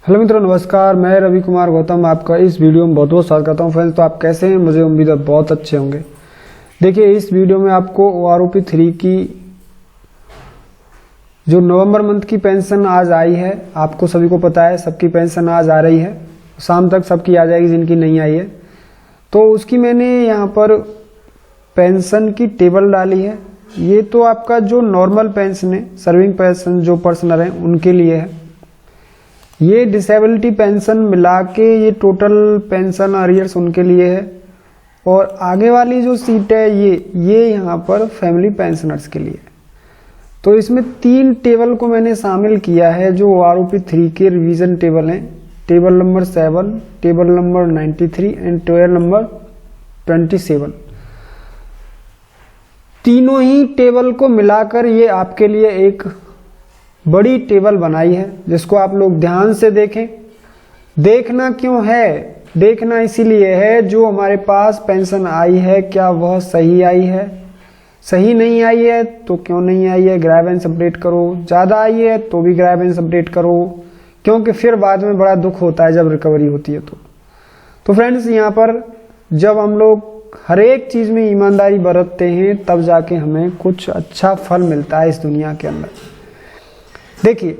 Hello मित्रों, नमस्कार। मैं रवि कुमार गौतम आपका इस वीडियो में बहुत बहुत स्वागत करता हूं। फ्रेंड्स, तो आप कैसे हैं? मुझे उम्मीद है बहुत अच्छे होंगे। देखिए, इस वीडियो में आपको OROP 3 की जो नवंबर मंथ की पेंशन आज आई है, आपको सभी को पता है सबकी पेंशन आज आ रही है, शाम तक सबकी आ जाएगी जिनकी नहीं आई है। तो उसकी मैंने यहाँ पर पेंशन की टेबल डाली है। ये तो आपका जो नॉर्मल पेंशन है, सर्विंग पेंशन जो पर्सनल है उनके लिए है। ये डिसेबिलिटी पेंशन मिला के ये टोटल पेंशन अरियर्स उनके लिए है। और आगे वाली जो सीट है ये यहाँ पर फैमिली पेंशनर्स के लिए। तो इसमें 3 टेबल को मैंने शामिल किया है जो OROP 3 के रिवीजन टेबल हैं। Table number 7, table number 93 and table number 27। तीनों ही टेबल को मिलाकर ये आपके लिए एक बड़ी टेबल बनाई है, जिसको आप लोग ध्यान से देखें। देखना क्यों है? देखना इसीलिए है जो हमारे पास पेंशन आई है क्या वह सही आई है, सही नहीं आई है तो क्यों नहीं आई है, ग्राइवेंस अपडेट करो। ज्यादा आई है तो भी ग्राइवेंस अपडेट करो, क्योंकि फिर बाद में बड़ा दुख होता है जब रिकवरी होती है। तो फ्रेंड्स, यहाँ पर जब हम लोग हर एक चीज में ईमानदारी बरतते हैं तब जाके हमें कुछ अच्छा फल मिलता है इस दुनिया के अंदर। देखिए,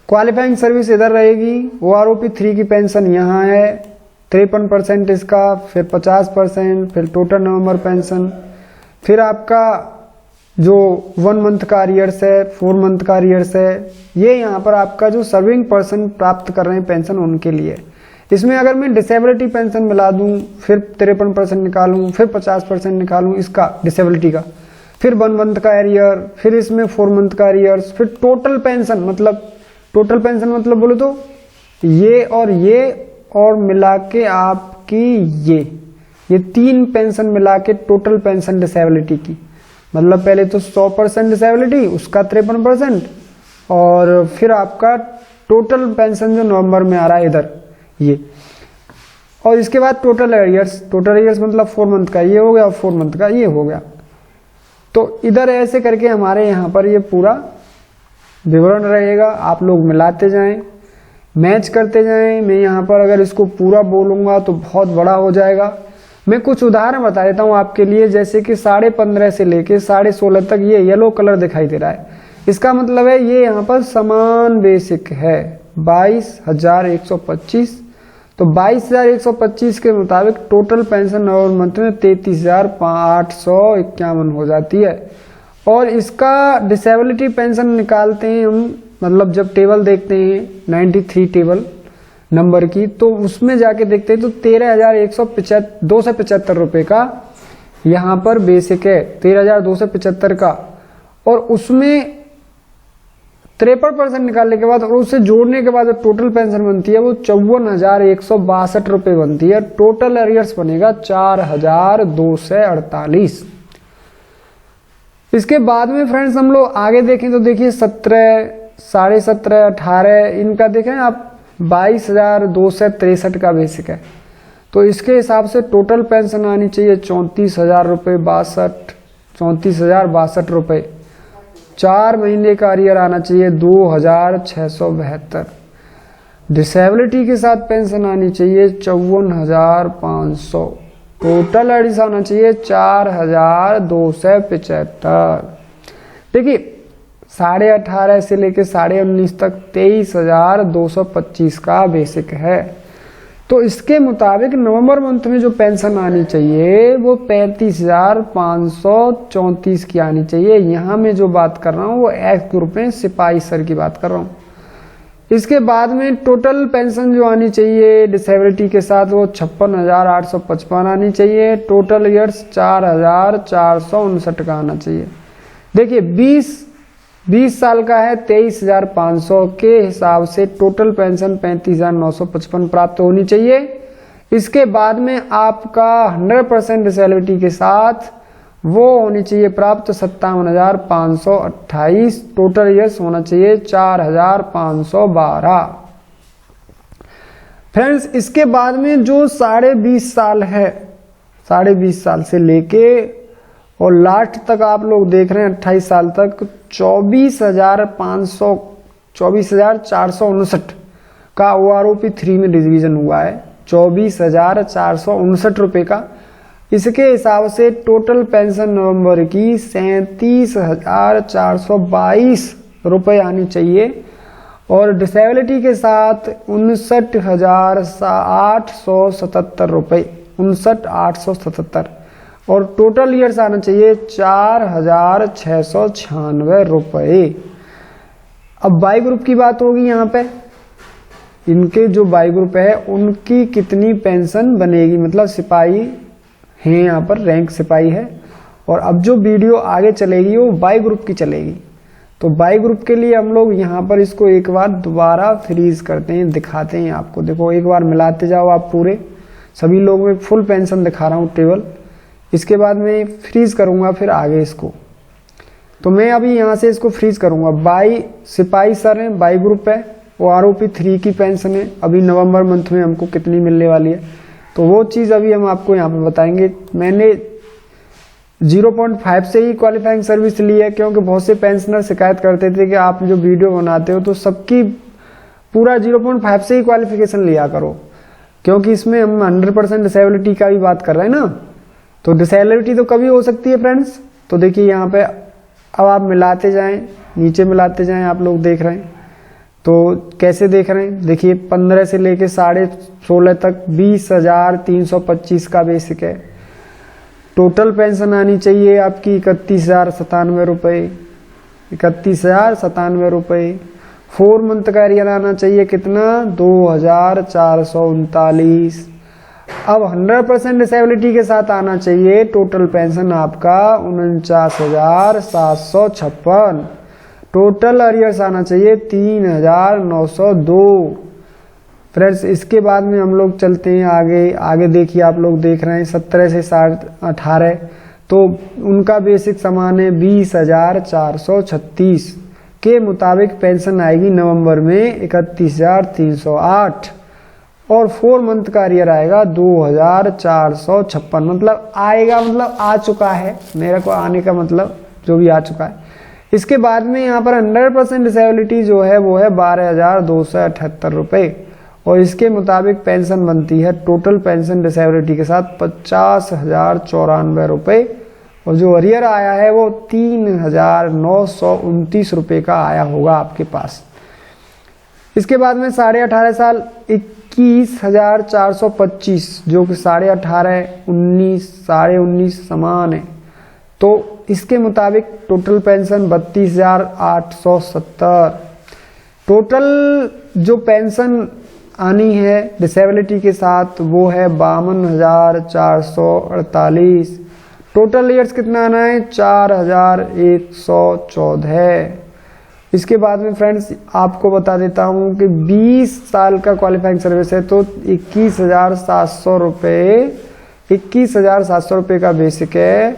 क्वालिफाइंग सर्विस इधर रहेगी। OROP 3 की पेंशन यहाँ है 53% इसका, फिर 50%, फिर टोटल नवंबर पेंशन, फिर आपका जो 1 मंथ का अरियर्स है, 4 मंथ का अरियर्स है। ये यहाँ पर आपका जो सर्विंग पर्सन प्राप्त कर रहे हैं पेंशन उनके लिए। इसमें अगर मैं डिसेबिलिटी पेंशन मिला दूं, फिर 53% निकालूं, फिर 50% निकालूं इसका डिसेबिलिटी का, फिर 1 मंथ का एरियर, फिर इसमें 4 मंथ का एरियर्स, फिर टोटल पेंशन मतलब बोले तो ये और मिला के आपकी ये 3 पेंशन मिला के टोटल पेंशन डिसेबिलिटी की, मतलब पहले तो 100% डिसेबिलिटी, उसका 53%, और फिर आपका टोटल पेंशन जो नवंबर में आ रहा है इधर ये, और इसके बाद टोटल एरियर्स मतलब 4 मंथ का ये हो गया और 4 मंथ का ये हो गया। तो इधर ऐसे करके हमारे यहाँ पर ये पूरा विवरण रहेगा। आप लोग मिलाते जाएं, मैच करते जाएं। मैं यहाँ पर अगर इसको पूरा बोलूंगा तो बहुत बड़ा हो जाएगा। मैं कुछ उदाहरण बता देता हूँ आपके लिए, जैसे कि 15.5 से लेके 16.5 तक ये येलो कलर दिखाई दे रहा है। इसका मतलब है ये यहाँ पर समान बेसिक है 22,125। तो 22,125 के मुताबिक टोटल पेंशन नवंबर मंथ में 33,851 हो जाती है। और इसका डिसेबिलिटी पेंशन निकालते हैं हम, मतलब जब टेबल देखते हैं 93 टेबल नंबर की, तो उसमें जाके देखते हैं तो 13,275 रुपए का यहाँ पर बेसिक है, 13,275 का। और उसमें 53% निकालने के बाद और उसे जोड़ने के बाद जो टोटल पेंशन बनती है वो 54,162 रुपए बनती है। टोटल एरियर्स बनेगा 4,248। इसके बाद में फ्रेंड्स हम लोग आगे देखें तो देखिए 17, 17.5, 18 इनका देखें आप 22,263 का बेसिक है। तो इसके हिसाब से टोटल पेंशन आनी चाहिए 34,062 रुपए। 4 महीने का अरियर आना चाहिए 2,672। डिसेबिलिटी के साथ पेंशन आनी चाहिए 54,500। टोटल एडिस आना चाहिए 4,275। देखिए, 18.5 से लेके 19.5 तक 23,225 का बेसिक है। तो इसके मुताबिक नवंबर मंथ में जो पेंशन आनी चाहिए वो 35,534 की आनी चाहिए। यहाँ मैं जो बात कर रहा हूँ वो एक्स ग्रुप में सिपाही सर की बात कर रहा हूँ। इसके बाद में टोटल पेंशन जो आनी चाहिए डिसेबिलिटी के साथ वो 56,855 आनी चाहिए। टोटल ईयर्स 4,459 का आना चाहिए। देखिए, 20 साल का है 23,500 के हिसाब से टोटल पेंशन 35,955 प्राप्त होनी चाहिए। इसके बाद में आपका 100% डिसेबिलिटी के साथ वो होनी चाहिए प्राप्त 57,528। टोटल ईयर्स होना चाहिए 4,512। फ्रेंड्स, इसके बाद में जो 20.5 साल है, 20.5 साल से लेके और लास्ट तक आप लोग देख रहे हैं 28 साल तक 24,459 का OROP 3 में रिवीजन हुआ है 24,459 रुपये का। इसके हिसाब से टोटल पेंशन नवंबर की 37,422 रुपये आनी चाहिए और डिसेबिलिटी के साथ 59,877 रुपये, 59,877 और टोटल ईयर्स आना चाहिए 4,696 रुपये। अब बाई ग्रुप की बात होगी यहाँ पे, इनके जो बाई ग्रुप है उनकी कितनी पेंशन बनेगी, मतलब सिपाही हैं यहाँ पर, रैंक सिपाही है। और अब जो वीडियो आगे चलेगी वो बाई ग्रुप की चलेगी। तो बाई ग्रुप के लिए हम लोग यहाँ पर इसको एक बार दोबारा फ्रीज करते हैं, दिखाते हैं आपको। देखो एक बार मिलाते जाओ आप पूरे सभी लोग में फुल पेंशन दिखा रहा हूँ टेबल। इसके बाद मैं फ्रीज करूँगा फिर आगे इसको। तो मैं अभी यहाँ से इसको फ्रीज करूँगा। बाई सिपाही सर हैं, बाई ग्रुप है, OROP 3 की पेंशन है। अभी नवंबर मंथ में हमको कितनी मिलने वाली है तो वो चीज़ अभी हम आपको यहाँ पे बताएंगे। मैंने 0.5 से ही क्वालिफाइंग सर्विस ली है क्योंकि बहुत से पेंशनर शिकायत करते थे कि आप जो वीडियो बनाते हो तो सबकी पूरा 0.5 से ही क्वालिफिकेशन लिया करो, क्योंकि इसमें हम 100% डिसेबिलिटी का भी बात कर रहे हैं ना। तो डिसेबिलिटी तो कभी हो सकती है फ्रेंड्स। तो देखिए यहाँ पे अब आप मिलाते जाएं, नीचे मिलाते जाएं, आप लोग देख रहे हैं। तो कैसे देख रहे हैं, देखिए 15 से लेके 16.5 तक 20,325 का बेसिक है। टोटल पेंशन आनी चाहिए आपकी 31,097 रुपये, 31,097 रुपये। 4 मंथ का एरियर आना चाहिए कितना, 2,439। अब 100% डिसेबिलिटी के साथ आना चाहिए टोटल पेंशन आपका 49,756। टोटल अरियर्स आना चाहिए 3,902। फ्रेंड्स इसके बाद में हम लोग चलते हैं आगे। आगे देखिए आप लोग देख रहे हैं 17 से 18 तो उनका बेसिक समान है 20,436 के मुताबिक पेंशन आएगी नवंबर में 31,308 और 4 मंथ का अरियर आएगा 2,456। मतलब आएगा, मतलब आ चुका है, मेरे को आने का मतलब जो भी आ चुका है। इसके बाद में यहाँ पर 100% डिसेबिलिटी जो है वो है 12,278 रुपये और इसके मुताबिक पेंशन बनती है टोटल पेंशन डिसेबिलिटी के साथ 50,094 रुपये और जो अरियर आया है वो 3,929 रुपये का आया होगा आपके पास। इसके बाद में 18.5 साल 21,425 जो कि 18.5 19 19.5 समान है। तो इसके मुताबिक टोटल पेंशन 32,870। टोटल जो पेंशन आनी है डिसेबिलिटी के साथ वो है 52,448। टोटल ईयर्स कितना आना है 4,114। इसके बाद में फ्रेंड्स आपको बता देता हूँ कि 20 साल का क्वालिफाइंग सर्विस है तो 21,700 रुपये, 21,700 रुपये का बेसिक है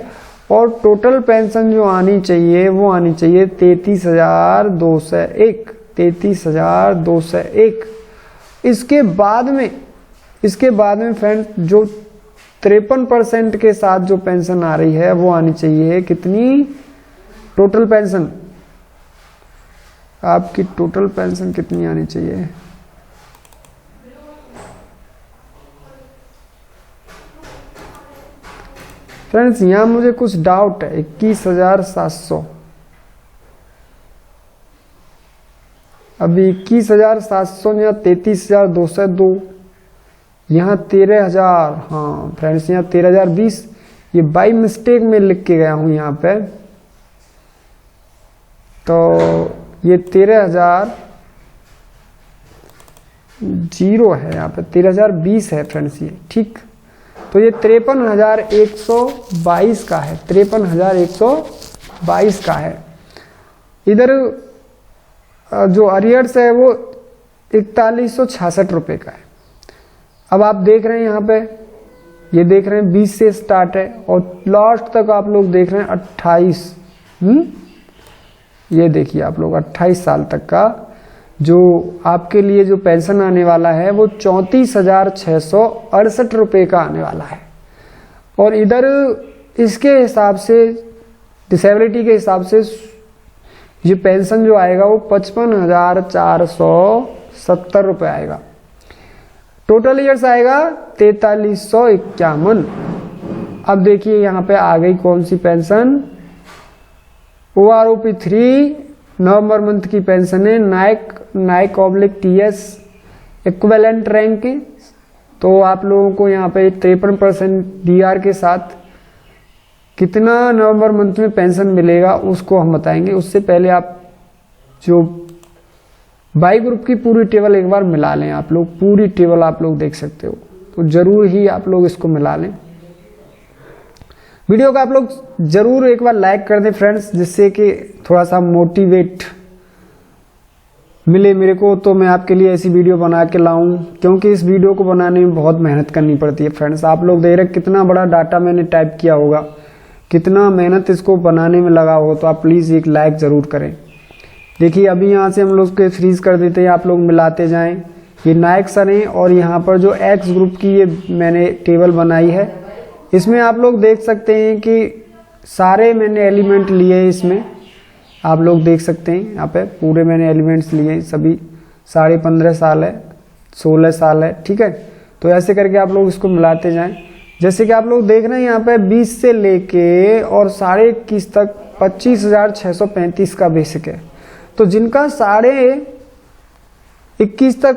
और टोटल पेंशन जो आनी चाहिए वो आनी चाहिए 33,201, 33,201। इसके बाद में फ्रेंड्स जो 53% के साथ जो पेंशन आ रही है वो आनी चाहिए कितनी, टोटल पेंशन आपकी टोटल पेंशन कितनी आनी चाहिए, फ्रेंड्स यहाँ मुझे कुछ डाउट है। 21,700 अभी 21,700 यहाँ 33,202 यहाँ 13,000। हाँ फ्रेंड्स यहाँ 13,020 ये बाई मिस्टेक में लिख के गया हूँ यहाँ पे। तो ये 13,000 है यहाँ पे, 13,020 है फ्रेंड्स ये, ठीक। तो ये 53,122 का है, 53,122 का है। इधर जो अरियर्स है वो 4166 रुपये का है। अब आप देख रहे हैं यहाँ पे, ये देख रहे हैं 20 से स्टार्ट है और लास्ट तक आप लोग देख रहे हैं 28। ये देखिए आप लोग 28 साल तक का जो आपके लिए जो पेंशन आने वाला है वो 34,668 रुपये का आने वाला है। और इधर इसके हिसाब से डिसेबिलिटी के हिसाब से ये पेंशन जो आएगा वो 55,460 70 रुपये आएगा। टोटल ईयर्स आएगा 4351। अब देखिए यहाँ पे आ गई कौन सी पेंशन, OROP 3 नवंबर मंथ की पेंशन है, नाइक TS इक्विवेलेंट रैंक। तो आप लोगों को यहाँ पे 53% DR के साथ कितना नवंबर मंथ में पेंशन मिलेगा उसको हम बताएंगे। उससे पहले आप जो बाई ग्रुप की पूरी टेबल एक बार मिला लें। आप लोग पूरी टेबल आप लोग देख सकते हो, तो जरूर ही आप लोग इसको मिला लें। वीडियो को आप लोग जरूर एक बार लाइक कर दें फ्रेंड्स, जिससे कि थोड़ा सा मोटिवेट मिले मेरे को, तो मैं आपके लिए ऐसी वीडियो बना के लाऊं। क्योंकि इस वीडियो को बनाने में बहुत मेहनत करनी पड़ती है फ्रेंड्स। आप लोग देख रहे कितना बड़ा डाटा मैंने टाइप किया होगा, कितना मेहनत इसको बनाने में लगा हो, तो आप प्लीज़ एक लाइक ज़रूर करें। देखिए अभी यहाँ से हम लोग के फ्रीज कर देते हैं, आप लोग मिलाते जाएं। ये नाइक सर हैं और यहाँ पर जो एक्स ग्रुप की ये मैंने टेबल बनाई है, इसमें आप लोग देख सकते हैं कि सारे मैंने एलिमेंट लिए हैं। इसमें आप लोग देख सकते हैं यहाँ पे पूरे मैंने एलिमेंट्स लिए हैं, सभी 15.5 साल है, 16 साल है, ठीक है। तो ऐसे करके आप लोग इसको मिलाते जाएं। जैसे कि आप लोग देख रहे हैं यहाँ पे 20 से लेके और 21.5 तक 25,635 का बेसिक है। तो जिनका 21.5 तक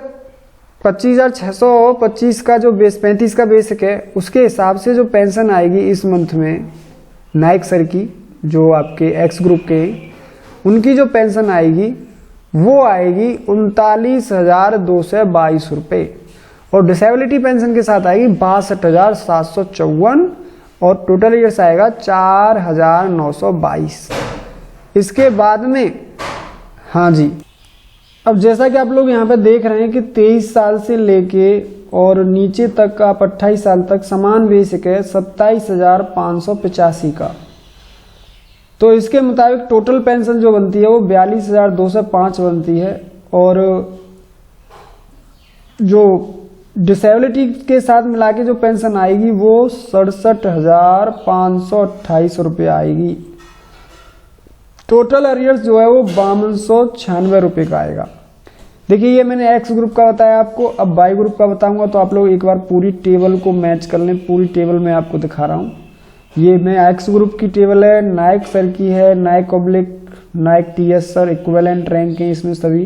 25,625 का जो 35 का बेसिक है, उसके हिसाब से जो पेंशन आएगी इस मंथ में नाइक सर की, जो आपके एक्स ग्रुप के, उनकी जो पेंशन आएगी वो आएगी 39,222 रुपये। और डिसेबिलिटी पेंशन के साथ आएगी 62,754 और टोटल ईयर्स आएगा 4,922। इसके बाद में हाँ जी, अब जैसा कि आप लोग यहाँ पे देख रहे हैं कि 23 साल से लेके और नीचे तक का 28 साल तक समान बेसिक है 27,585 का। तो इसके मुताबिक टोटल पेंशन जो बनती है वो 42,205 बनती है। और जो डिसेबिलिटी के साथ मिला के जो पेंशन आएगी वो 67,528 रुपये आएगी। टोटल अरियर्स जो है वो 5296 रुपये का आएगा। देखिए ये मैंने एक्स ग्रुप का बताया आपको, अब वाई ग्रुप का बताऊंगा, तो आप लोग एक बार पूरी टेबल को मैच कर लें। पूरी टेबल मैं आपको दिखा रहा हूँ। ये मैं एक्स ग्रुप की टेबल है, नाइक सर की है, Naik TS sir equivalent rank है इसमें सभी।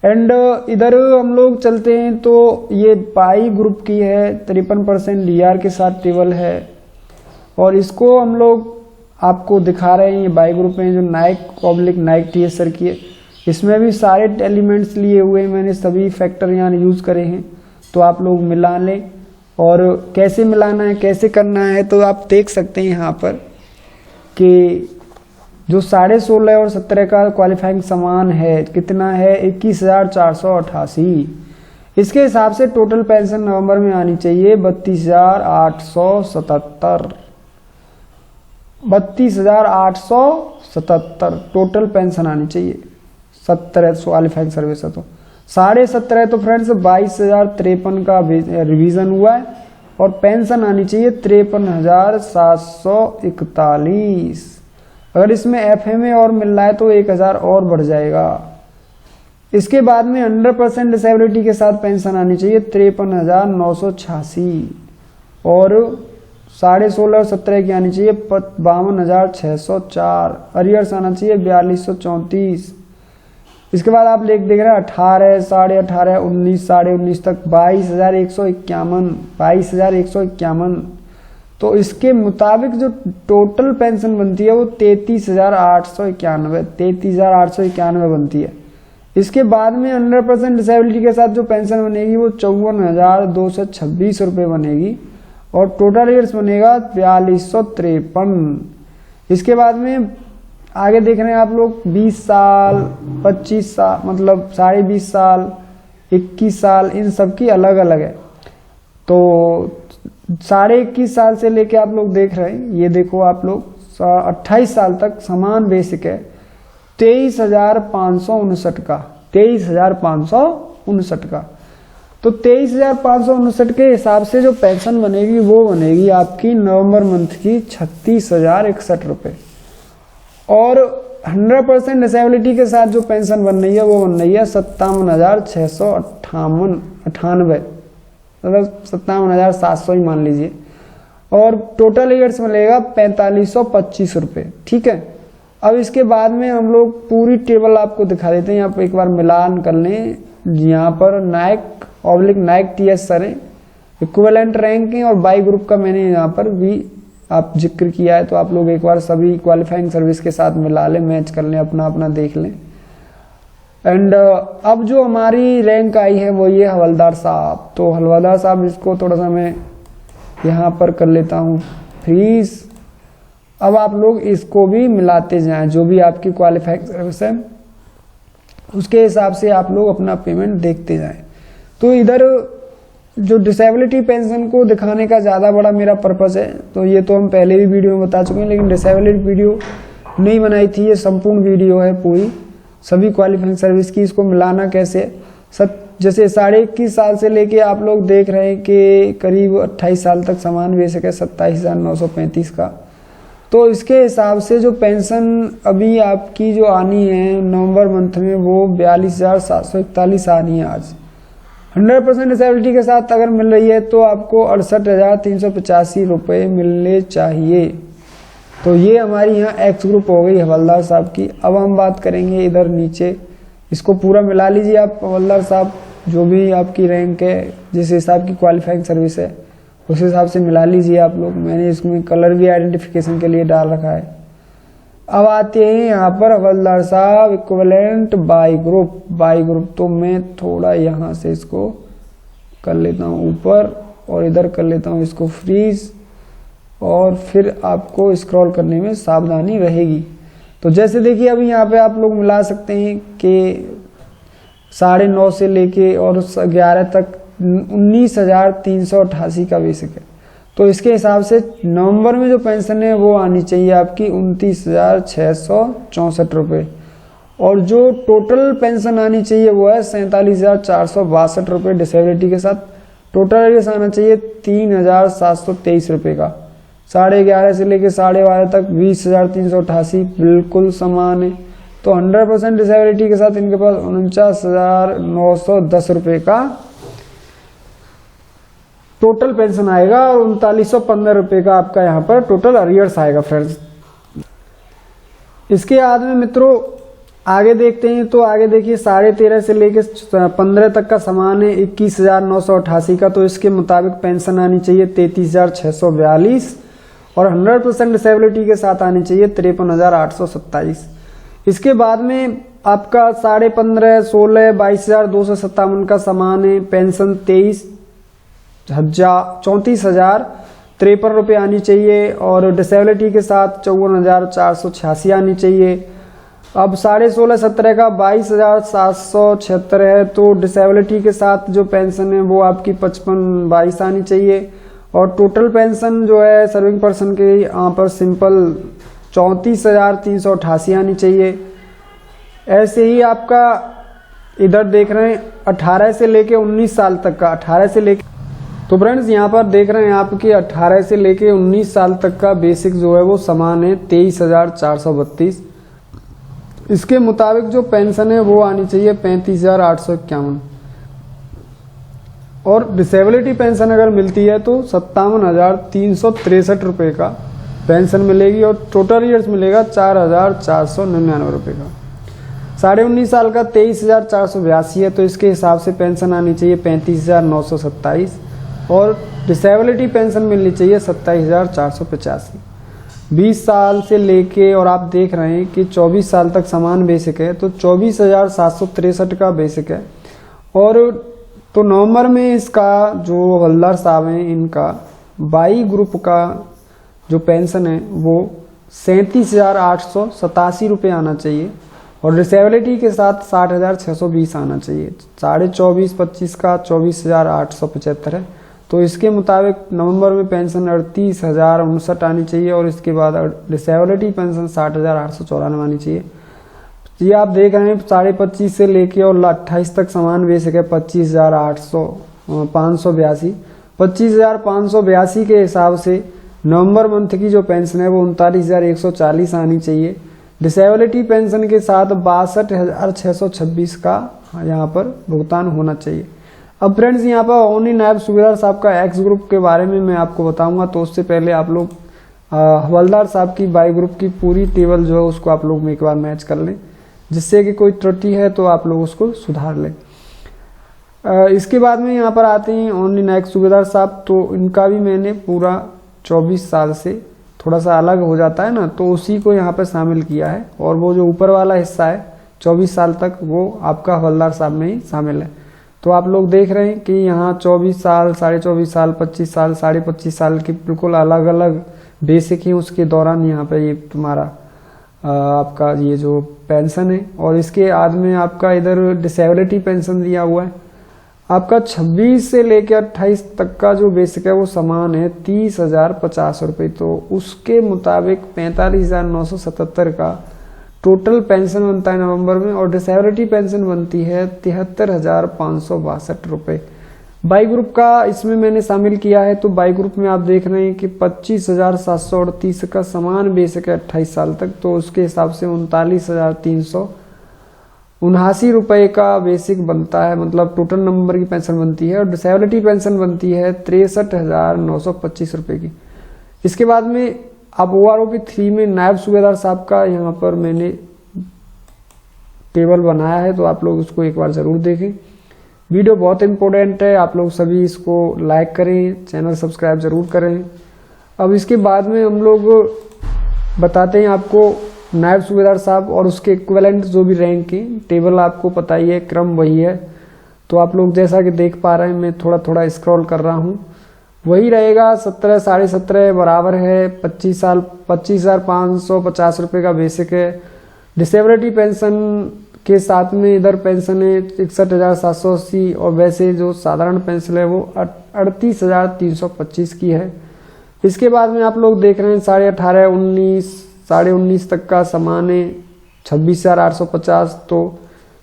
एंड इधर हम लोग चलते हैं तो ये वाई ग्रुप की है, 53% DR के साथ टेबल है। और इसको हम लोग आपको दिखा रहे हैं, ये वाई ग्रुप में जो नाइक TS सर की है, इसमें भी सारे एलिमेंट्स लिए हुए हैं मैंने, सभी फैक्टर यहाँ यूज करे हैं। तो आप लोग मिला लें, और कैसे मिलाना है कैसे करना है तो आप देख सकते हैं यहाँ पर कि जो 16.5 और 17 का क्वालिफाइंग समान है, कितना है 21,488। इसके हिसाब से टोटल पेंशन नवंबर में आनी चाहिए 32,877। 32,877 टोटल पेंशन आनी चाहिए। 17 क्वालिफाइंग सर्विस है तो 17.5 तो फ्रेंड्स 22,053 का रिवीजन हुआ है, और पेंशन आनी चाहिए 53,741। अगर इसमें FMA और मिल रहा है तो 1,000 और बढ़ जाएगा। इसके बाद में 100% डिसेबिलिटी के साथ पेंशन आनी चाहिए 53,986, और 16.5 और 17 की आनी चाहिए 52,604। अरियर्स आना चाहिए 4,234। इसके बाद आप देख रहे हैं 18, 18.5, 19, 19.5 तक 22,151। तो इसके मुताबिक जो टोटल पेंशन बनती है वो 33,891 बनती है। इसके बाद में 100% डिसेबिलिटी के साथ जो पेंशन बनेगी वो 54,226 रुपये बनेगी, और टोटल ईयर्स बनेगा 4,253। इसके बाद में आगे देख रहे हैं आप लोग 20 साल, 25 साल, मतलब 20.5 साल, 21 साल, इन सब की अलग अलग है। तो 21.5 साल से लेके आप लोग देख रहे हैं, ये देखो आप लोग 28 साल तक समान बेसिक है 23,559 का, 23,559 का। तो 23,559 के हिसाब से जो पेंशन बनेगी वो बनेगी आपकी नवंबर मंथ की 36,061 रुपये। और 100% डिसेबिलिटी के साथ जो पेंशन बन रही है वो बन रही है 57,698, मतलब 57,700 ही मान लीजिए, और टोटल ईयर्स मिलेगा 4525 रुपये। ठीक है, अब इसके बाद में हम लोग पूरी टेबल आपको दिखा देते हैं। यहाँ पर एक बार मिलान कर लें, यहाँ पर Naik TS sir equivalent ranking और बाई ग्रुप का मैंने यहाँ पर भी आप जिक्र किया है, तो आप लोग एक बार सभी क्वालिफाइंग सर्विस के साथ मिला लें, मैच कर लें, अपना अपना देख लें। एंड अब जो हमारी रैंक आई है वो ये हवलदार साहब, तो हवलदार साहब इसको थोड़ा सा मैं यहाँ पर कर लेता हूँ फ्रीज। अब आप लोग इसको भी मिलाते जाएं, जो भी आपकी क्वालिफाइंग सर्विस है उसके हिसाब से आप लोग अपना पेमेंट देखते जाएं। तो इधर जो डिसेबिलिटी पेंशन को दिखाने का ज़्यादा बड़ा मेरा पर्पस है, तो ये तो हम पहले भी वीडियो में बता चुके हैं, लेकिन डिसेबिलिटी वीडियो नहीं बनाई थी, ये संपूर्ण वीडियो है पूरी सभी क्वालिफाइंग सर्विस की। इसको मिलाना कैसे, जैसे 21.5 साल से लेके आप लोग देख रहे हैं कि करीब 28 साल तक समान बेसिक है 27,935 का, तो इसके हिसाब से जो पेंशन अभी आपकी जो आनी है नवंबर मंथ में वो 42,741 आनी है आज। 100% डिसेबिलिटी के साथ अगर मिल रही है तो आपको 68,385 रुपये मिलने चाहिए। तो ये हमारी यहाँ एक्स ग्रुप हो गई हवलदार साहब की। अब हम बात करेंगे इधर नीचे, इसको पूरा मिला लीजिए आप हवलदार साहब, जो भी आपकी रैंक है, जिस हिसाब की क्वालिफाइंग सर्विस है उस हिसाब से मिला लीजिए आप लोग। मैंने इसमें कलर भी आइडेंटिफिकेशन के लिए डाल रखा है। अब आते हैं यहाँ पर हवलदार साहब इक्विवेलेंट बाई ग्रुप, तो मैं थोड़ा यहाँ से इसको कर लेता हूँ ऊपर और इधर कर लेता हूँ इसको फ्रीज, और फिर आपको स्क्रॉल करने में सावधानी रहेगी। तो जैसे देखिए अभी यहाँ पे आप लोग मिला सकते हैं कि 9.5 से लेके और 11 तक 19,388 का बेसिक है, तो इसके हिसाब से नवंबर में जो पेंशन है वो आनी चाहिए आपकी 29,664 रुपये, और जो टोटल पेंशन आनी चाहिए वो है 47,462 रुपये डिसेबिलिटी के साथ। टोटल एरियस आना चाहिए 3,723 रुपये का। 11.5 से लेके 12.5 तक 20,388 बिल्कुल समान है। तो 100% डिसेबिलिटी के साथ इनके पास 49,910 रुपये का टोटल पेंशन आएगा, और 3915 रुपये का आपका यहाँ पर टोटल अरियर्स आएगा फ्रेंड्स। इसके बाद में मित्रों आगे देखते हैं, तो आगे देखिए 13.5 से लेके 15 तक का समान है 21,988 का, तो इसके मुताबिक पेंशन आनी चाहिए 33,642, और 100% डिसेबिलिटी के साथ आनी चाहिए 53,827। इसके बाद में आपका 15.5, 16, 22,257 का समान है पेंशन 34,053 रुपये आनी चाहिए, और डिसेबिलिटी के साथ 54,486 आनी चाहिए। अब 16.5, 17 का 22,776 है, तो डिसेबिलिटी के साथ जो पेंशन है वो आपकी 55,22 आनी चाहिए, और टोटल पेंशन जो है सर्विंग पर्सन के यहाँ पर सिंपल 34,388 आनी चाहिए। ऐसे ही आपका इधर देख रहे हैं 18 से लेके 19 साल तक का, 18 से लेके, तो फ्रेंड्स यहाँ पर देख रहे हैं आपकी 18 से लेके 19 साल तक का बेसिक जो है वो समान है 23,432। इसके मुताबिक जो पेंशन है वो आनी चाहिए 35,851, और डिसेबिलिटी पेंशन अगर मिलती है तो 57,363 रुपये का पेंशन मिलेगी, और टोटल ईयर्स मिलेगा 4,499 रुपये का। 19.5 साल का 23,482 है, तो इसके हिसाब से पेंशन आनी चाहिए 35,927, और डिसेबिलिटी पेंशन मिलनी चाहिए 27,485। 20 साल से लेके, और आप देख रहे हैं कि 24 साल तक समान बेसिक है, तो 24,763 का बेसिक है। और तो नवंबर में इसका जो हवलदार साहब हैं इनका बाई ग्रुप का जो पेंशन है वो 37,887 रुपये आना चाहिए, और डिसेबिलिटी के साथ 60,620 आना चाहिए। 24.5 का 24,875 है, तो इसके मुताबिक नवंबर में पेंशन 38,059 आनी चाहिए, और इसके बाद डिसेबिलिटी पेंशन 60,894 आनी चाहिए। ये आप देख रहे हैं 25.5 से लेके और 28 तक समान बेसिक है 25,582। 25,582 के हिसाब से नवंबर मंथ की जो पेंशन है वो 39,140 आनी चाहिए, डिसेबिलिटी पेंशन के साथ 62,626 का यहाँ पर भुगतान होना चाहिए। अब फ्रेंड्स यहाँ पर ओनली नायब सूबेदार साहब का एक्स ग्रुप के बारे में मैं आपको बताऊंगा, तो उससे पहले आप लोग हवलदार साहब की बाई ग्रुप की पूरी टेबल जो है उसको आप लोग में एक बार मैच कर लें, जिससे कि कोई त्रुटि है तो आप लोग उसको सुधार लें। इसके बाद में यहाँ पर आते हैं ओनली नायब सूबेदार साहब, तो इनका भी मैंने पूरा 24 साल से थोड़ा सा अलग हो जाता है ना, तो उसी को यहाँ पर शामिल किया है। और वो जो ऊपर वाला हिस्सा है 24 साल तक, वो आपका हवलदार साहब में ही शामिल है। तो आप लोग देख रहे हैं कि यहाँ 24 साल, 24.5 साल, 25 साल, 25.5 साल की बिल्कुल अलग अलग बेसिक है। उसके दौरान यहाँ पे ये तुम्हारा आपका ये जो पेंशन है, और इसके बाद में आपका इधर डिसेबिलिटी पेंशन दिया हुआ है। आपका 26 से लेकर 28 तक का जो बेसिक है वो समान है 30,050 रुपये। तो उसके मुताबिक 45,977 का टोटल पेंशन बनता है नवंबर में, और डिसेबिलिटी पेंशन बनती है 73,562 रुपये। बाई ग्रुप का इसमें मैंने शामिल किया है, तो बाई ग्रुप में आप देख रहे हैं कि 25,738 का समान बेसिक है 28 साल तक, तो उसके हिसाब से 39,379 रुपये का बेसिक बनता है, मतलब टोटल नंबर की पेंशन बनती है। और डिसेबिलिटी पेंशन बनती है 63,925 रुपये की। इसके बाद में अब OROP 3 में नायब सूबेदार साहब का यहाँ पर मैंने टेबल बनाया है, तो आप लोग उसको एक बार जरूर देखें। वीडियो बहुत इंपॉर्टेंट है, आप लोग सभी इसको लाइक करें, चैनल सब्सक्राइब जरूर करें। अब इसके बाद में हम लोग बताते हैं आपको नायब सूबेदार साहब और उसके इक्विवेलेंट जो भी रैंक की टेबल, आपको पता ही है, क्रम वही है। तो आप लोग जैसा कि देख पा रहे हैं, मैं थोड़ा थोड़ा स्क्रॉल कर रहा हूँ, वही रहेगा। 17, 17.5 बराबर है। 25 साल 25,550 रुपये का बेसिक है। डिसेबिलिटी पेंशन के साथ में इधर पेंशन है 61,780, और वैसे जो साधारण पेंशन है वो 38,325 की है। इसके बाद में आप लोग देख रहे हैं 18.5, 19, 19.5 तक का समान है 26,850, तो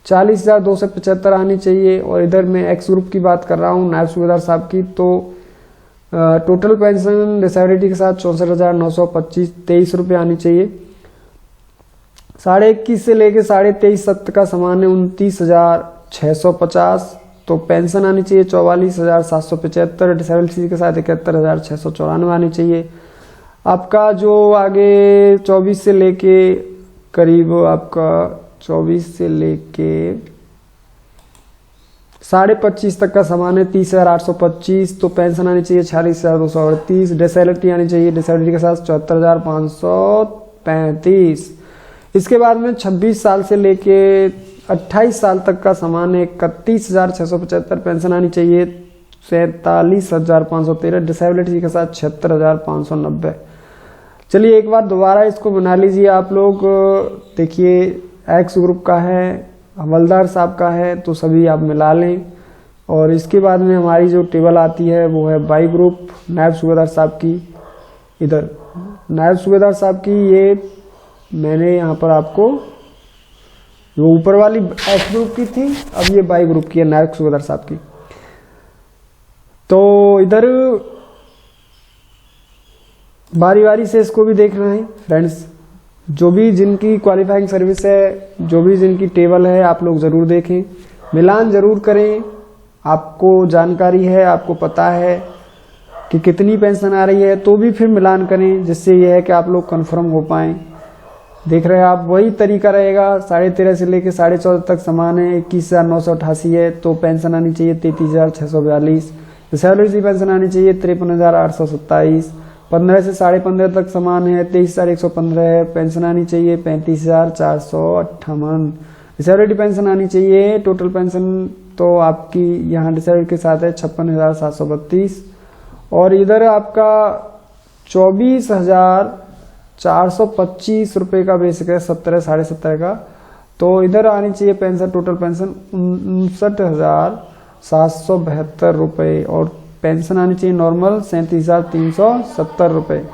40,275 आनी चाहिए। और इधर मैं एक्स ग्रुप की बात कर रहा हूँ नायब सूबेदार साहब की, तो टोटल पेंशन डिसेबिलिटी के साथ 64,923 रुपये आनी चाहिए। 21.5 से लेके 23.5 तक का समान है 29,650, तो पेंशन आनी चाहिए 44,775। डिसेबिलिटी के साथ 71,694 आनी चाहिए। आपका जो आगे 24 से लेके करीब आपका 24 से लेके 25.5 तक का समान है 30,825, तो पेंशन आनी चाहिए 46,238। डिसेबिलिटी आनी चाहिए डिसेबिलिटी के साथ 74,535। इसके बाद में 26 साल से लेके 28 साल तक का समान है 31,675। पेंशन आनी चाहिए 47,513। डिसेबिलिटी के साथ 76,590। चलिए एक बार दोबारा इसको बना लीजिए आप लोग। देखिए एक्स ग्रुप का है, हवलदार साहब का है, तो सभी आप मिला लें। और इसके बाद में हमारी जो टेबल आती है वो है बाई ग्रुप नायब सूबेदार साहब की। इधर नायब सूबेदार साहब की ये मैंने यहाँ पर आपको जो ऊपर वाली एक्स ग्रुप की थी, अब ये बाई ग्रुप की है नायब सूबेदार साहब की। तो इधर बारी बारी से इसको भी देखना है फ्रेंड्स। जो भी जिनकी क्वालिफाइंग सर्विस है, जो भी जिनकी टेबल है, आप लोग जरूर देखें, मिलान जरूर करें। आपको जानकारी है, आपको पता है कि कितनी पेंशन आ रही है, तो भी फिर मिलान करें, जिससे यह है कि आप लोग कंफर्म हो पाएं। देख रहे हैं आप, वही तरीका रहेगा। 13.5 से लेकर 14.5 तक समान है 21,988 है, तो पेंशन आनी चाहिए 33,642। डिसेबिलिटी पेंशन आनी चाहिए 53,827। 15 से 15.5 तक समान है 23,115 है, पेंशन आनी चाहिए 35,458। डिसेबिलिटी पेंशन आनी चाहिए, टोटल पेंशन तो आपकी यहाँ डिसेबिलिटी के साथ है 56,732। और इधर आपका 24,425 रुपये का बेसिक है 17, 17.5 का, तो इधर आनी चाहिए पेंशन, टोटल पेंशन 59,772 रुपये। और पेंशन आनी चाहिए नॉर्मल 37,370 रुपये।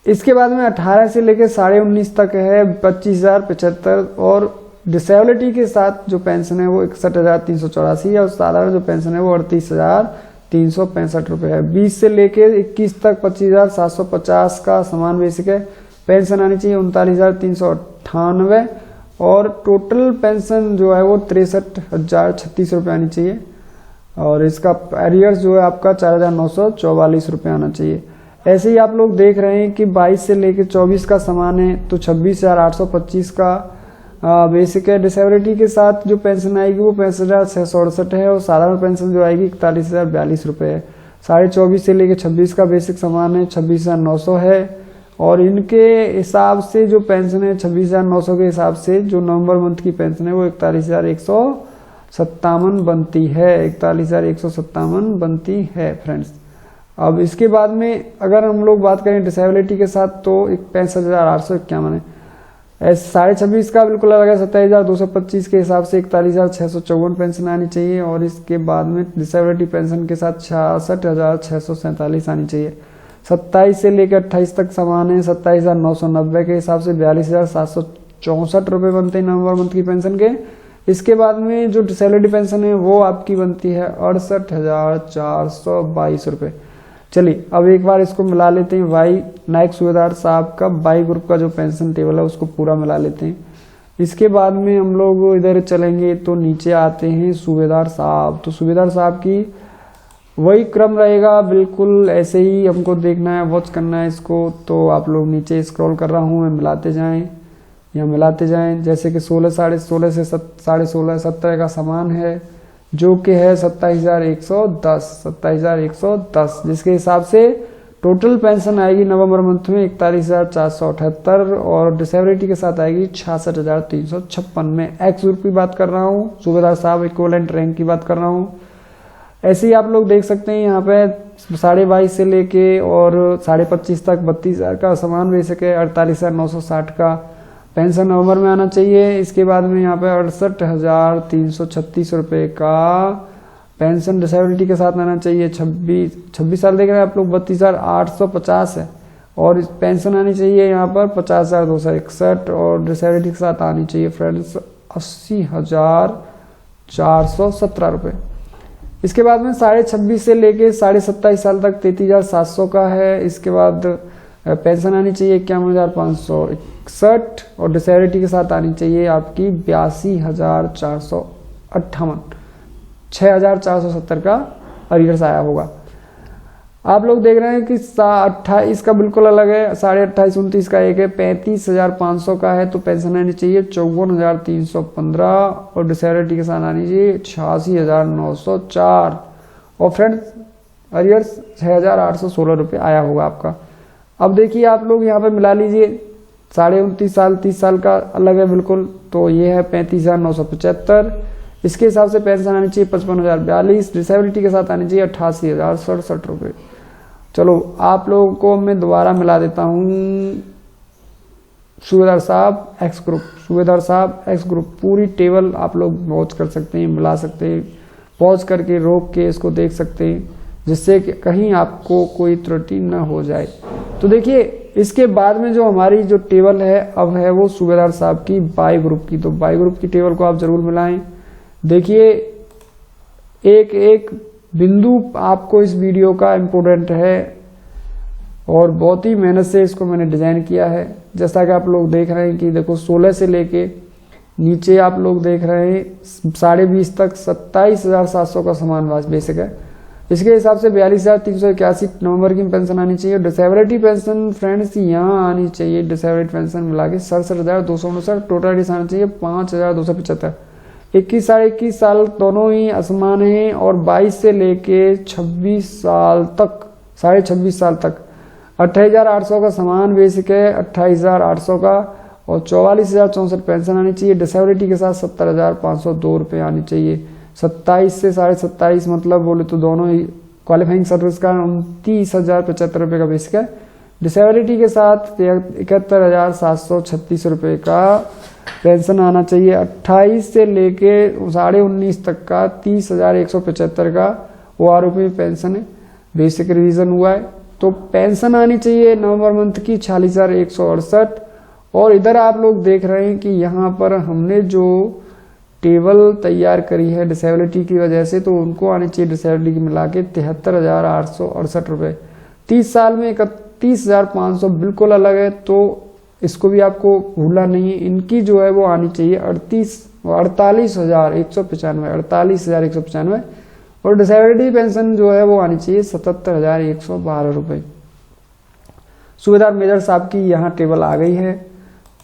इसके बाद में 18 से लेकर 19.5 तक है 25,075। और डिसेबिलिटी के साथ जो पेंशन है वो 61,384 है, और साधारण जो पेंशन है वो 38,365 रुपये है। 20 से लेकर 21 तक 25,750 का समान बेसिक है, पेंशन आनी चाहिए 39,398 और टोटल पेंशन जो है वो 63,036 रुपये आनी चाहिए और इसका एरियर्स जो है आपका 4,944 रुपये आना चाहिए। ऐसे ही आप लोग देख रहे हैं कि 22 से लेकर 24 का समान है तो 26,825 का बेसिक है। डिसेबिलिटी के साथ जो पेंशन आएगी वो 65,668 है और साधारण पेंशन जो आएगी 41,042 रुपये है। 24.5 से लेकर 26 का बेसिक समान है 26,900 है और इनके हिसाब से जो पेंशन है 26,900 के हिसाब से जो नवंबर मंथ की पेंशन है वो 41,157 बनती है, 41,157 बनती है फ्रेंड्स। अब इसके बाद में अगर हम लोग बात करें डिसेबिलिटी के साथ तो 65,851 है। 26.5 का बिल्कुल अलग है 27,225 के हिसाब से 41,654 पेंशन आनी चाहिए और इसके बाद में डिसेबिलिटी पेंशन के साथ 66,647 आनी चाहिए। 27 से लेकर 28 तक समान है 27,990 के हिसाब से 42,764 रुपये बनते हैं नवंबर मंथ की पेंशन के। इसके बाद में जो डिसेबिलिटी पेंशन है वो आपकी बनती है 68,422 रुपये। चलिए अब एक बार इसको मिला लेते हैं। वाई नायक सूबेदार साहब का वाई ग्रुप का जो पेंशन टेबल है उसको पूरा मिला लेते हैं। इसके बाद में हम लोग इधर चलेंगे तो नीचे आते हैं सूबेदार साहब। तो सूबेदार साहब की वही क्रम रहेगा, बिल्कुल ऐसे ही हमको देखना है, वॉच करना है इसको। तो आप लोग नीचे स्क्रॉल कर रहा हूँ मैं, मिलाते जाएं या मिलाते जाएं। जैसे कि 16, 16.5 से 16.5, 17 का समान है जो कि है 27,110, जिसके हिसाब से टोटल पेंशन आएगी नवंबर मंथ में 41,478 और डिसेबिलिटी के साथ आएगी 66,356 में। एक्स ग्रुप की बात कर रहा हूँ, सूबेदार साहब इक्विवेलेंट रैंक की बात कर रहा हूँ। ऐसे ही आप लोग देख सकते हैं यहाँ पे 22.5 से लेके और 25.5 तक 32,000 का समान बेसिक है। 48,960 का पेंशन नवंबर में आना चाहिए। इसके बाद में यहाँ पे 68,336 रुपये का पेंशन डिसेबिलिटी के साथ आना चाहिए। 26 साल देख रहे हैं आप लोग, 32,850 है और पेंशन आनी चाहिए यहाँ पर 50,261 और डिसेबिलिटी के साथ आनी चाहिए फ्रेंड्स 80,417 रुपये। इसके बाद में 26.5 से लेके 27.5 साल तक 33,700 का है। इसके बाद पेंशन आनी चाहिए 51,561 और डिसेबिलिटी के साथ आनी चाहिए आपकी 82,458, 6,470 का अरियर्स आया होगा। आप लोग देख रहे हैं कि 28 का बिल्कुल अलग है, 28.5, 29 का एक है, 35,500 का है तो पेंशन आनी चाहिए 54,315 और डिसेबिलिटी के साथ आनी चाहिए 86,904 और फ्रेंड्स अरियर्स 6,816 रुपये आया होगा आपका। अब देखिए आप लोग यहाँ पे मिला लीजिए, 29.5 साल 30 साल का अलग है बिल्कुल, तो ये है 35,975। इसके हिसाब से पेंशन आनी चाहिए 55,042, डिसेबिलिटी के साथ आनी चाहिए 88,067 रुपये। चलो आप लोगों को मैं दोबारा मिला देता हूँ। सूबेदार साहब एक्स ग्रुप, सूबेदार साहब एक्स ग्रुप पूरी टेबल आप लोग वॉच कर सकते हैं, मिला सकते हैं, पॉज करके रोक के इसको देख सकते हैं जिससे कि कहीं आपको कोई त्रुटि न हो जाए। तो देखिए इसके बाद में जो हमारी जो टेबल है अब है वो सूबेदार साहब की वाई ग्रुप की। तो वाई ग्रुप की टेबल को आप जरूर मिलाएं। देखिए एक एक बिंदु आपको इस वीडियो का इम्पोर्टेंट है और बहुत ही मेहनत से इसको मैंने डिजाइन किया है। जैसा कि आप लोग देख रहे हैं कि देखो 16 से लेके नीचे आप लोग देख रहे हैं 20.5 तक 27,700 का समान बेसिक है। इसके हिसाब से 42,381 नवंबर की पेंशन आनी चाहिए। डिसेबिलिटी पेंशन फ्रेंड्स यहाँ आनी चाहिए, डिसेबिलिटी पेंशन मिला के 67,259, टोटल एडिशन आना चाहिए 5,275। 21 साढ़े 21 साल दोनों ही असमान हैं और 22 से लेके 26 साल तक 26.5 साल तक 28,800 का समान बेसिक है, 28,800 का और 44,064 पेंशन आनी चाहिए। डिसेबिलिटी के साथ 70,502 रुपये आनी चाहिए। 27 से 27.5 मतलब बोले तो दोनों ही क्वालिफाइंग सर्विस का 29,075 रुपये का बेसिक है। डिसेबिलिटी के साथ 71,736 रुपये का पेंशन आना चाहिए। 28 से लेके 19.5 तक का 30,175 का OROP पेंशन है, बेसिक रिवीजन हुआ है। तो पेंशन आनी चाहिए नवंबर मंथ की 46,168 और इधर आप लोग देख रहे हैं कि यहाँ पर हमने जो टेबल तैयार करी है डिसेबिलिटी की वजह से तो उनको आनी चाहिए डिसेबिलिटी की मिला के 73,868 रुपये। 30 साल में 31,500 बिल्कुल अलग है तो इसको भी आपको भूलना नहीं, इनकी जो है वो आनी चाहिए 48,195 और डिसेबिलिटी पेंशन जो है वो आनी चाहिए 77,112 रुपये। सूबेदार मेजर साहब की यहाँ टेबल आ गई है,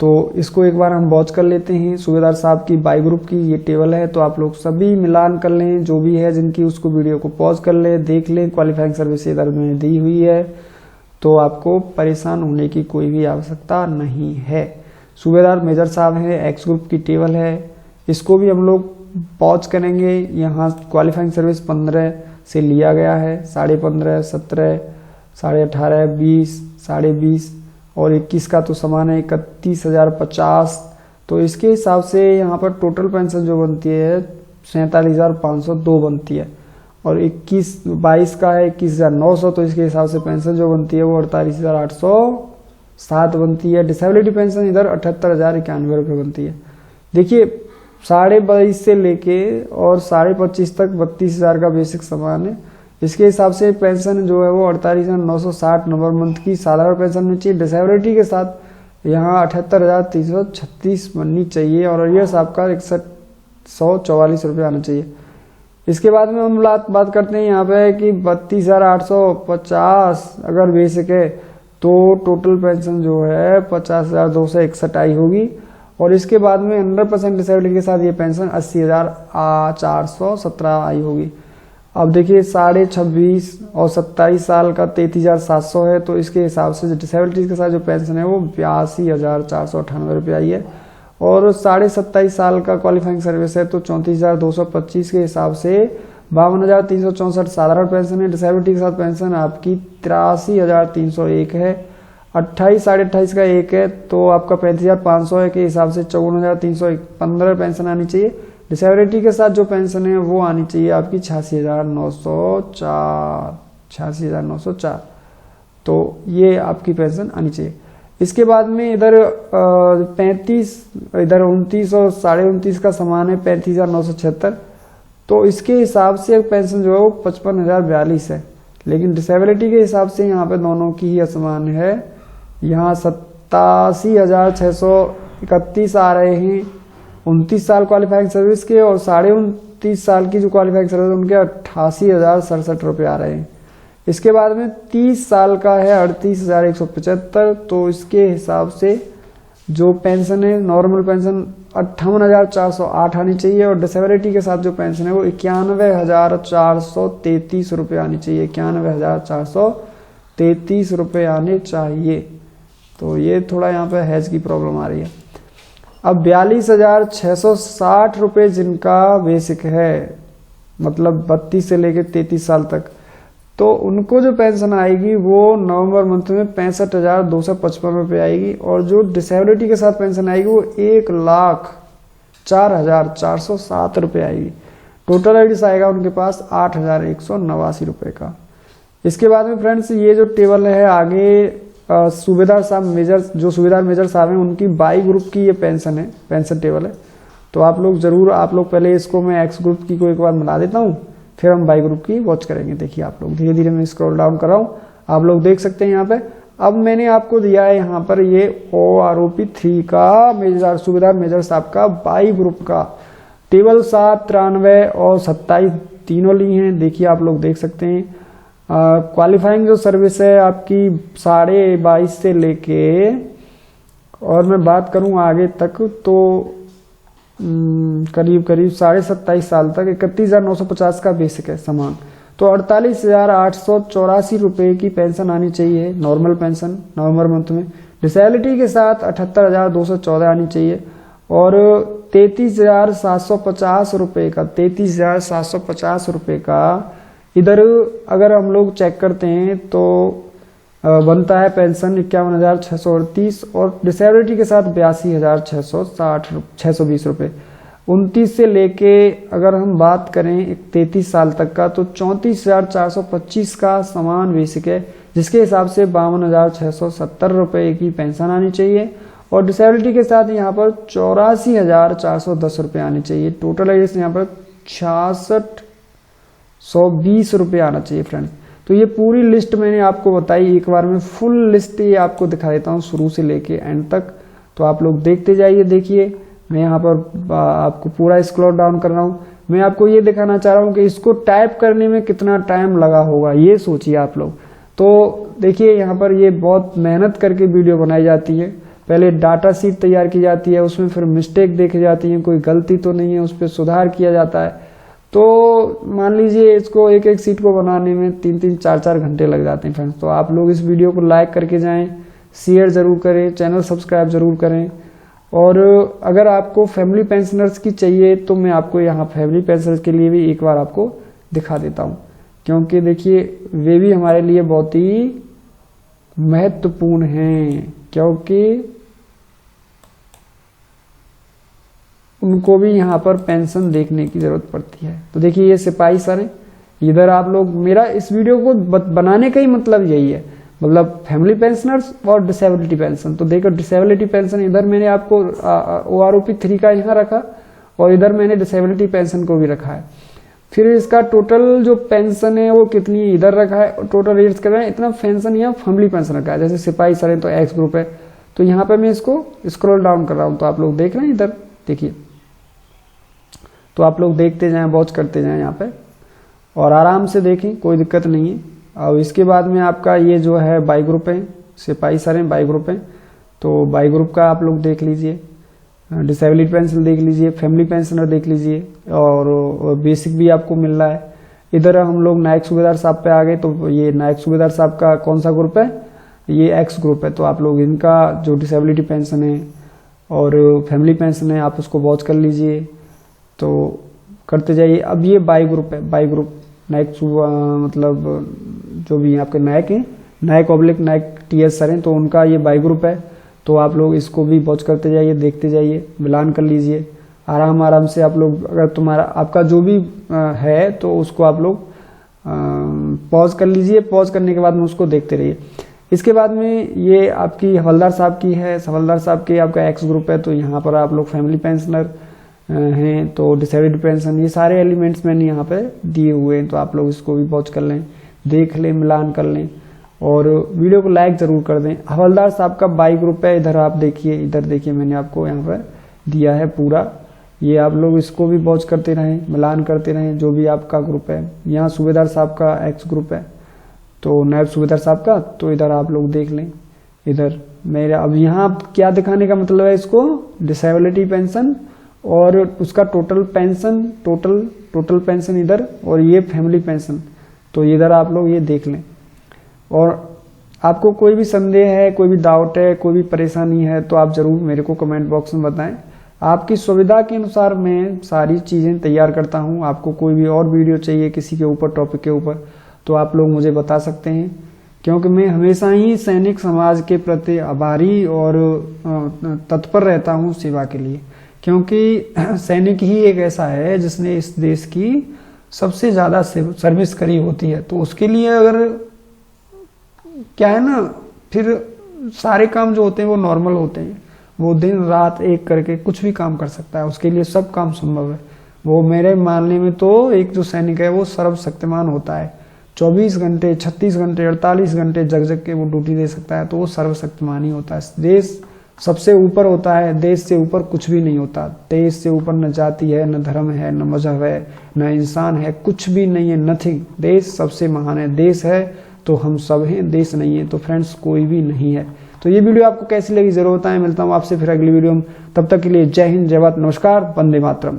तो इसको एक बार हम वॉच कर लेते हैं। सूबेदार साहब की बाई ग्रुप की ये टेबल है, तो आप लोग सभी मिलान कर लें, जो भी है जिनकी उसको वीडियो को पॉज कर लें, देख लें। क्वालिफाइंग सर्विस इधर में दी हुई है, तो आपको परेशान होने की कोई भी आवश्यकता नहीं है। सूबेदार मेजर साहब है, एक्स ग्रुप की टेबल है, इसको भी हम लोग पॉज करेंगे। यहाँ क्वालिफाइंग सर्विस 15 से लिया गया है, 15.5, 17, 18.5, 20, 20.5 और 21 का तो समान है 31,050। तो इसके हिसाब से यहाँ पर टोटल पेंशन जो बनती है 47,502 बनती है, और 22 का है 21,900, तो इसके हिसाब से पेंशन जो बनती है वो 48,807 बनती है। डिसेबिलिटी पेंशन इधर 78,091 रुपये बनती है। देखिए 22.5 से लेके और 25.5 तक 32,000 का बेसिक समान है। इसके हिसाब से पेंशन जो है वो 48,960 नंबर मंथ की साधारण पेंशन होनी चाहिए। डिसेबिलिटी के साथ यहाँ 78,336 बननी चाहिए, और अरियर्स आपका 6144 रुपये आना चाहिए। इसके बाद में हम बात करते हैं यहाँ पे कि 32,850 अगर बेसिक है तो टोटल पेंशन जो है 50,261 आई होगी, और इसके बाद में 100% डिसेबिलिटी के साथ ये पेंशन 80,417 आई होगी। अब देखिए 26.5 और 27 साल का 33,700 है, तो इसके हिसाब से डिसेबिलिटी के साथ जो पेंशन है वो 82,498 रुपये आई है, और 27.5 साल का क्वालिफाइंग सर्विस है तो 34,225 के हिसाब से 52,364 साधारण पेंशन है। डिसेबिलिटी के साथ पेंशन आपकी 83,301 है। 28, 28.5 का एक है तो आपका 35,500 है के हिसाब से 54,315 पेंशन आनी चाहिए। डिसेबिलिटी के साथ जो पेंशन है वो आनी चाहिए आपकी 86,904। तो ये आपकी पेंशन आनी चाहिए। इसके बाद में इधर 35, इधर 29 और 29.5 का समान है 35,976, तो इसके हिसाब से पेंशन जो है वो 55,042 है। लेकिन डिसेबिलिटी के हिसाब से यहाँ पे दोनों की ही असमान है। यहाँ 87,631 आ रहे हैं 29 साल क्वालिफाइंग सर्विस के, और 29.5 साल की जो क्वालिफाइंग सर्विस उनके 88,067 रुपये आ रहे हैं। इसके बाद में 30 साल का है 38,175, तो इसके हिसाब से जो पेंशन है नॉर्मल पेंशन 58,408 आनी चाहिए, और डिसेबिलिटी के साथ जो पेंशन है वो 91,433 रुपये आनी चाहिए। 91,433 रुपये आने चाहिए। तो ये थोड़ा यहाँ पे हैज की प्रॉब्लम आ रही है। अब 42,660 रुपये जिनका बेसिक है, मतलब 32 से लेकर 33 साल तक, तो उनको जो पेंशन आएगी वो नवंबर मंथ में 65,255 रुपये आएगी, और जो डिसेबिलिटी के साथ पेंशन आएगी वो 1,04,407 रुपये आएगी। टोटल एडिस आएगा उनके पास 8,189 रुपये का। इसके बाद में फ्रेंड्स ये जो टेबल है आगे सूबेदार साहब मेजर, जो सूबेदार मेजर साहब हैं उनकी बाई ग्रुप की ये पेंशन है, पेंशन टेबल है। तो आप लोग जरूर, आप लोग पहले इसको मैं एक्स ग्रुप की को एक बार मिला देता हूँ, फिर हम बाई ग्रुप की वॉच करेंगे। देखिए आप लोग धीरे धीरे मैं स्क्रॉल डाउन कर रहा हूँ, आप लोग देख सकते हैं यहाँ पे। अब मैंने आपको दिया है यहाँ पर ये OROP 3 का मेजर, सूबेदार मेजर साहब का बाई ग्रुप का टेबल 7, 93 और 27 तीनों ली हैं। देखिए आप लोग देख सकते हैं। क्वालिफाइंग जो सर्विस है आपकी 22.5 से लेके, और मैं बात करूं आगे तक तो करीब 27.5 साल तक 31,950 का बेसिक है समान, तो 48,884 रुपये की पेंशन आनी चाहिए नॉर्मल पेंशन नवंबर मंथ में। डिसेबिलिटी के साथ 78,214 आनी चाहिए, और 33,750 रुपये का 33,750 रुपये का इधर अगर हम लोग चेक करते हैं तो बनता है पेंशन 51,638, और डिसेबिलिटी के साथ 82,620 रुपये। 29 से लेके अगर हम बात करें 33 साल तक का तो 34,425 का समान बेसिक है, जिसके हिसाब से 52,670 रुपये की पेंशन आनी चाहिए, और डिसेबिलिटी के साथ यहाँ पर 84,410 रुपये आनी चाहिए। टोटल एज यहाँ पर 66,120 रुपये आना चाहिए फ्रेंड्स। तो ये पूरी लिस्ट मैंने आपको बताई, एक बार में फुल लिस्ट ये आपको दिखा देता हूँ शुरू से लेके एंड तक। तो आप लोग देखते जाइए। देखिए मैं यहाँ पर आपको पूरा स्क्रॉल डाउन कर रहा हूँ। मैं आपको ये दिखाना चाह रहा हूँ कि इसको टाइप करने में कितना टाइम लगा होगा, ये सोचिए आप लोग। तो देखिए यहाँ पर ये बहुत मेहनत करके वीडियो बनाई जाती है। पहले डाटा शीट तैयार की जाती है, उसमें फिर मिस्टेक देखी जाती है, कोई गलती तो नहीं है, उस पर सुधार किया जाता है। तो मान लीजिए इसको एक एक सीट को बनाने में 3-3 4-4 घंटे लग जाते हैं फ्रेंड्स। तो आप लोग इस वीडियो को लाइक करके जाएं, शेयर ज़रूर करें, चैनल सब्सक्राइब ज़रूर करें। और अगर आपको फैमिली पेंशनर्स की चाहिए तो मैं आपको यहाँ फैमिली पेंशनर्स के लिए भी एक बार आपको दिखा देता हूँ, क्योंकि देखिए वे भी हमारे लिए बहुत ही महत्वपूर्ण हैं, क्योंकि उनको भी यहाँ पर पेंशन देखने की जरूरत पड़ती है। तो देखिए ये सिपाही सर हैं। इधर आप लोग, मेरा इस वीडियो को बनाने का ही मतलब यही है, मतलब फैमिली पेंशनर्स और डिसेबिलिटी पेंशन। तो देखो डिसेबिलिटी पेंशन इधर मैंने आपको OROP 3 का यहाँ रखा और इधर मैंने डिसेबिलिटी पेंशन को भी रखा है। फिर इसका टोटल जो पेंशन है वो कितनी इधर रखा है, टोटल रेट्स कर रहे हैं, इतना पेंशन यहाँ फैमिली पेंशन रखा है। जैसे सिपाही सर है तो X ग्रुप है, तो यहाँ पे मैं इसको स्क्रॉल डाउन कर रहा हूँ। तो आप लोग देख रहे हैं इधर, देखिए तो आप लोग देखते जाएं, वॉच करते जाएं यहाँ पे और आराम से देखें, कोई दिक्कत नहीं है। और इसके बाद में आपका ये जो है बाई ग्रुप है, सिपाही सर हैं बाई ग्रुप है, तो बाई ग्रुप का आप लोग देख लीजिए, डिसेबिलिटी पेंशन देख लीजिए, फैमिली पेंशनर देख लीजिए और बेसिक भी आपको मिल रहा है। इधर हम लोग नायक सूबेदार साहब पे आ गए, तो ये नायक सूबेदार साहब का कौन सा ग्रुप है, ये X ग्रुप है। तो आप लोग इनका जो डिसेबिलिटी पेंशन है और फैमिली पेंशन है आप उसको वॉच कर लीजिए, तो करते जाइए। अब ये बाई ग्रुप है, बाई ग्रुप नायक मतलब जो भी आपके नायक हैं, नायक ऑब्लिक नायक TS सर हैं, तो उनका ये बाई ग्रुप है। तो आप लोग इसको भी वॉच करते जाइए, देखते जाइए, मिलान कर लीजिए आराम आराम से। आप लोग अगर तुम्हारा आपका जो भी है तो उसको आप लोग पॉज कर लीजिए, पॉज करने के बाद में उसको देखते रहिए। इसके बाद में ये आपकी हवलदार साहब की है, हवलदार साहब की आपका X ग्रुप है, तो यहाँ पर आप लोग फैमिली पेंशनर हैं, तो डिसेबिलिटी पेंशन, ये सारे एलिमेंट्स मैंने यहाँ पे दिए हुए हैं। तो आप लोग इसको भी वॉच कर लें, देख लें, मिलान कर लें और वीडियो को लाइक ज़रूर कर दें। हवलदार साहब का बाई ग्रुप है, इधर आप देखिए, इधर देखिए मैंने आपको यहाँ पर दिया है पूरा। ये आप लोग इसको भी वॉच करते रहें, मिलान करते रहें, जो भी आपका ग्रुप है। यहाँ सूबेदार साहब का X ग्रुप है, तो नायब सूबेदार साहब का, तो इधर आप लोग देख लें। इधर मेरा अब यहाँ क्या दिखाने का मतलब है, इसको डिसेबिलिटी पेंशन और उसका टोटल पेंशन, टोटल पेंशन इधर, और ये फैमिली पेंशन, तो इधर आप लोग ये देख लें। और आपको कोई भी संदेह है, कोई भी डाउट है, कोई भी परेशानी है तो आप ज़रूर मेरे को कमेंट बॉक्स में बताएं। आपकी सुविधा के अनुसार मैं सारी चीज़ें तैयार करता हूं। आपको कोई भी और वीडियो चाहिए किसी के ऊपर, टॉपिक के ऊपर, तो आप लोग मुझे बता सकते हैं, क्योंकि मैं हमेशा ही सैनिक समाज के प्रति आभारी और तत्पर रहता हूं सेवा के लिए, क्योंकि सैनिक ही एक ऐसा है जिसने इस देश की सबसे ज़्यादा सर्विस करी होती है। तो उसके लिए अगर क्या है ना, फिर सारे काम जो होते हैं वो नॉर्मल होते हैं, वो दिन रात एक करके कुछ भी काम कर सकता है, उसके लिए सब काम संभव है। वो मेरे मानने में तो एक जो सैनिक है वो सर्वशक्तिमान होता है, 24 घंटे 36 घंटे 48 घंटे जग जग के वो ड्यूटी दे सकता है, तो वो सर्वशक्तिमान ही होता है। देश सबसे ऊपर होता है, देश से ऊपर कुछ भी नहीं होता। देश से ऊपर न जाति है, न धर्म है, न मजहब है, न इंसान है, कुछ भी नहीं है, नथिंग। देश सबसे महान है। देश है तो हम सब हैं, देश नहीं है तो फ्रेंड्स कोई भी नहीं है। तो ये वीडियो आपको कैसी लगी जरूर बताएं। मिलता हूँ आपसे फिर अगली वीडियो में, तब तक के लिए जय हिंद, जय भारत, नमस्कार, वंदे मातरम।